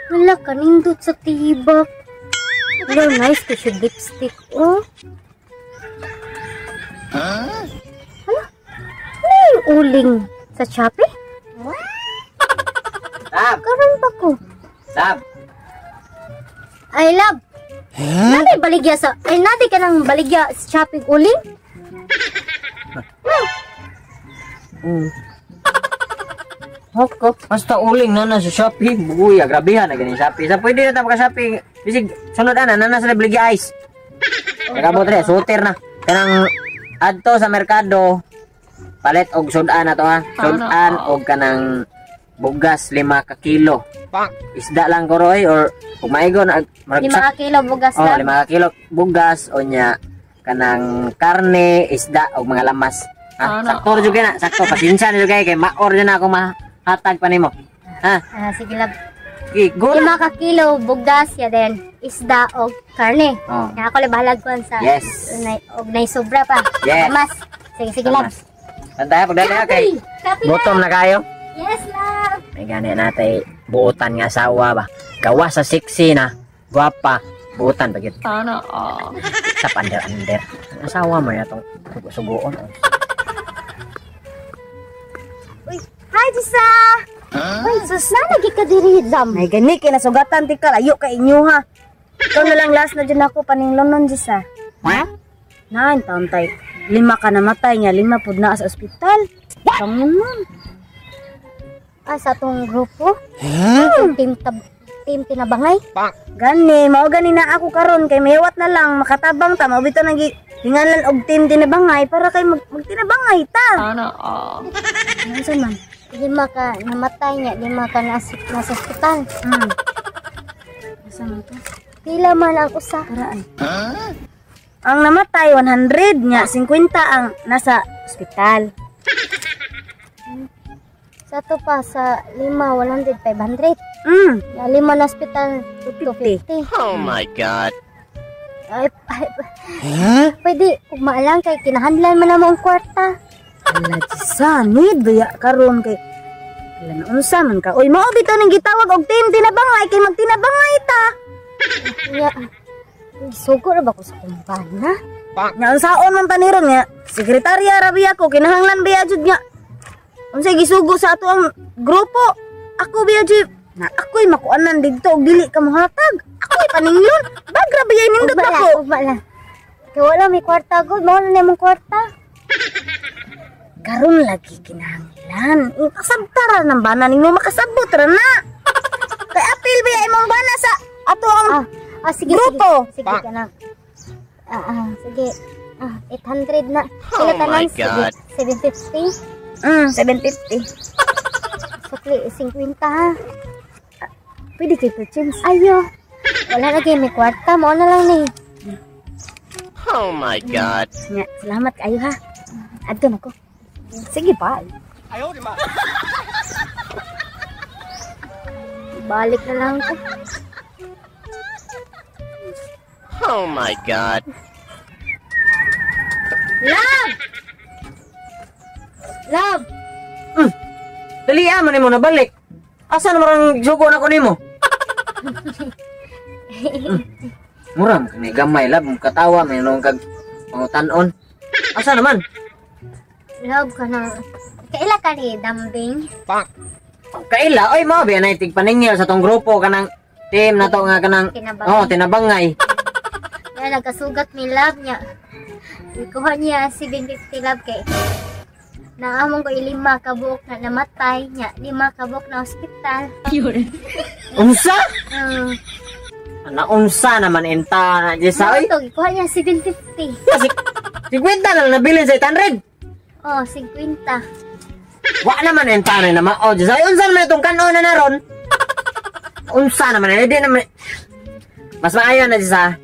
Wala ka nindot sa tibak. Wala, nice to siya lipstick, oh. Hala? Ano yung uling sa Shopee? Sab! Karoon pa ko. Sab! Ay, love. Nadi baligya sa... Ay, nadi ka ng baligya sa Shopee uling? Hoko, basta uling na sa Shopee. Buguya, grabihan na ganyan Shopee. Sa pwede na tayo maka-Shopee. Bisig, sunod na sa baligya ice. Nagabot rin, sutir na. Kanang adto sa merkado, palit og sudan na to ha. Sudan og kanang bugas 5 ka kilo. Isda lang ko roy or kung maigon 5 ka kilo bugas lang. 5 ka kilo bugas o nya kanang karne, isda og mga lamas. Sakto jud na, sakto pasensya na jud kay maor na ako mahatag pa nimo. Ha? Sige love. Okay, go 5 ka kilo bugas ya din isda o karne. Kaya ako libahalag ko sa og nay sobra pa. Yes. Mas. Sige love. Tantay pagdali kay gutom na kayo. Yes love. May gani natin buutan nga asawa ba. Gawa sa sexy na, guwapa, buutan pa gid. Sa under. Asawa mo ya tong sugo-sugoon. Uy, hi Jisa. Uy, sus na lagi ka diri dam. Ay gani kay nasugatan ti ka layo ka inyo ha. Ikaw na lang last na dyan ako paninglonon Jisa. Ha? Nan taon tay 5 ka namatay niya, 5 pud na sa ospital. Kamu man. Sa atong grupo? Team tinabangay? Gani, mao gani na ako karon kay mayawat na lang makatabang ta mao bitaw nang hingalan og team tinabangay para kay magtinabangay ta. Ano sa man? 5 ka namatay niya, 5 ka nasa ospital. Asa man to? Pila man ang usa? Paraan. Ang namatay 100 niya, 50 ang nasa ospital. Sa to pa sa 5, 100, 500. Na 5 na hospital, 250. Oh my god. Ay, pwede, kung maalang kay kinahandlan man na mo ang kwarta. Ala, Jisa, need baya karon kay ala na unsa man ka. Uy, mao bitaw ning gitawag og team tinabangay kay magtinabangay ta. Nya, sugo ra ba ko sa kumpana? Nya unsaon man taniron nga, sekretarya ra biya ko kinahanglan biya jud nya. Unsay gisugo sa ato ang grupo? Ako biya jud na ako'y makuanan dito og dili ka mohatag. Ako'y paningyon. Bagra biya nindot ako. Ugma lang. Kaya wala may kwarta god, mao na mong kwarta. Karon lagi kinahanglan. Kasabtara ng bana ninyo makasabot ra na. Kay apil biya imong bana sa ato ang sige, grupo. Sige ka na. Sige. 800 na. Sila tanan, sige. 750. 750. Sukli, 50 ha. Pwede kay purchase. Ayo. Wala lagi may kwarta, mo na lang ni. Oh my god. Nya, salamat kayo ha. Adto na ko. Sige pa. Balik na lang ko. Oh my god. Love! Love! Dali mo nimo na balik. Asa na marang sugo na ko nimo? Muram kani gamay lab katawa may nung kag pangutan-on. Asa naman? Love ka na. Kaila ka ni dambing. Kaila oy mo biya na itig paningil sa tong grupo kanang team na to nga kanang tinabangay. Yan nagkasugat ni Love niya. Ikuha niya 750 Love kay naamong ko 5 kabuok na namatay niya, 5 kabuok na ospital. Unsa? Unsa naman enta na Jisa oy? Ito, ikuha niya 750. Kasi 50 lang nabili sa 800. Oh, 50. Wa naman enta na mao Jisa. Unsa man itong kanon na naron? Unsa naman hindi naman. Mas maayo na Jisa.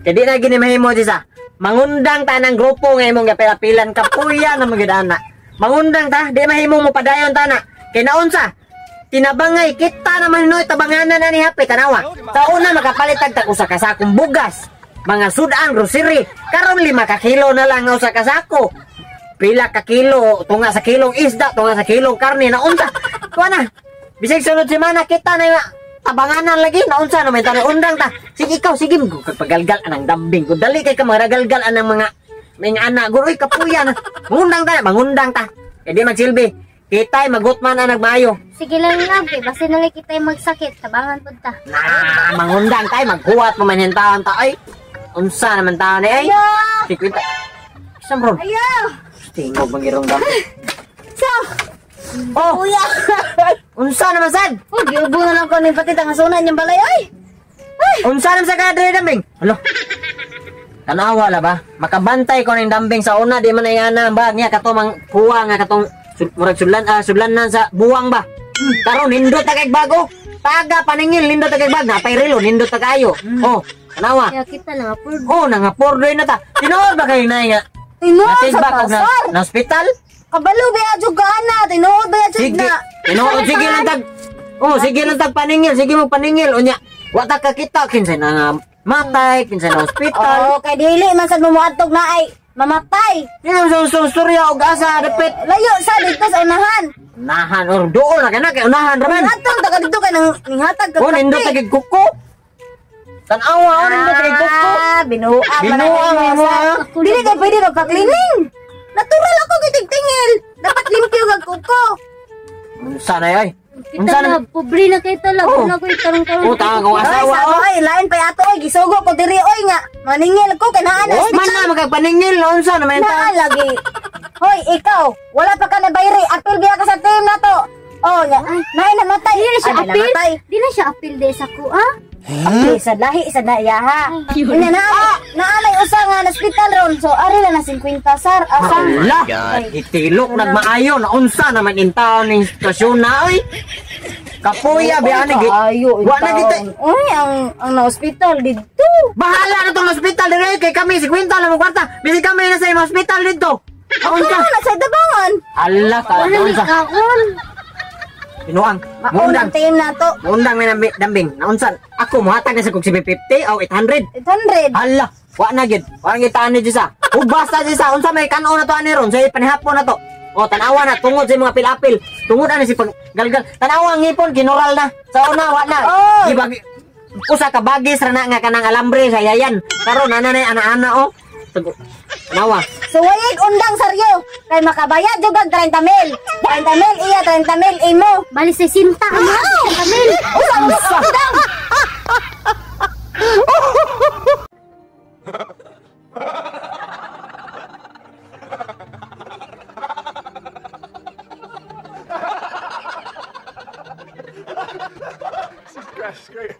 Kaya di na gini mahimo Jisa. Mangundang ta ng grupo nga imong gapila-pilan kapuya na magidana. Mangundang ta, di mahimo mo padayon ta na. Kay naunsa? Tinabangay kita naman no tabanganan na ni hape tanawa. Sa una makapalitag ta usa ka sakong bugas. Mga sudan grocery. Karon 5 ka kilo na lang usa ka sako. Pila ka kilo, tunga sa kilong isda, tunga sa kilong karne na unsa. Kuha na. Bisig sunod semana kita na tabanganan lagi naunsa naman tayo undang ta. Sige ikaw, sige mo pagalgal anang dambing ko. Dali kay ka maragalgal anang mga anak guroy kapuya na. Mangundang ta. E di magsilbi. Kitay magutman na nagmayo. Sige lang lab kay basta nang kita magsakit tabangan pud ta. Na mangundang tay maghuwat pamanhintahan ta ay. Unsa naman ta ni ay. Sikwita. Isang ron. Ayaw! Tingog mangirong dambing. So, Oh, kuya! unsa naman sad? Oh, giubo na lang ko ni pati tangasunan niyang balay, ay! Unsa naman sa kadre dambing? Alo. Tanawa la ba? Makabantay ko ning dambing sa una di man ayana ba niya kato mang kuwa nga katong murag sudlanan sa buwang ba. Karon nindot ta kay bago. Taga paningil nindot ta kay bag na pay relo nindot ta kayo. Oh, tanawa. Kaya kita na approve. Oh, nangapor na ta. Tinuod ba kay nay nga? Tinuod sa Natigbak og pasar! na hospital? Kabalo ba yung gana? Tinuod ba yung Sige. na? Tinuod sige lang tag. Oh, sige lang tag paningil, sige mo paningil unya. Wa ta kakita kinsay na nga matay, kinsay na hospital. Oo, kay dili man sa mumuadtog na ay mamatay. Yan sa storya og asa dapit. Layo sa dito sa unahan. Unahan or doon na kana kay unahan raman. Atong taga dito kay nang ninghatag ka. Oh, nindot tagig kuko. Tanawa oh, nindot tagig kuko. Binuang Binuang mo, ah. Dili kay pwede ro ka-cleaning. Natural ako gitigtingil. Dapat limpyo kag kuko. Unsa na ay? Kita Unsa na na? pobre na kay talab Oh. na ko itarong-tarong. Oh, tanga ko Ay, asawa sa oh. ay lain pa ato ay gisugo ko diri oy nga. Maningil ko kay naa na. Oh, man na magpaningil unsa na man Naa ta? lagi. Hoy, ikaw, wala pa ka na bayri. Apil biya ka sa team na to. Oh, nya. Nay namatay. Di na siya Ay, apil. namatay. Di na siya apil de sa ko ah. Apil sa lahi sa naiyaha. Ina na naanay usa nga na hospital ron. So ari lang na 50 sar. Asa? Ala, itilok nagmaayo na unsa naman intaon ning sitwasyon na oy. Kapuya biani gi. Ayo, Wa na kita. Uy, ang na hospital dito. Bahala na tong hospital dire kay kami 50 lang mo kwarta. Bisi kami na sa imong hospital dito. Unsa Unsa? na sa dabangan? Allah ka Wala ni unsa? kaon. Pinuang. Maunang team na to. Undang may dambing. Naunsan? Ako mohatag na sa kog 750 o 800. 800. Hala, wa na gid. Wa na gitaan ni Jisa. Ubas ta Jisa. Unsa may kanon na to ani ron? Sa panihapon na to. O tanawa na tungod sa mga pilapil. Tungod ani si paggalgal. Tanawa ang ngipon ginural na. Sa una wa na. Oy. Gibag usa ka bagis ra na nga kanang alambre sa yayan. Karon ana na ana-ana o. Tanawa. Suwayig undang saryo. Kay makabayad jud og 30 mil. 30 mil iya, 30 mil imo. Bali 60 ano? Kamil. Unsa? This is great.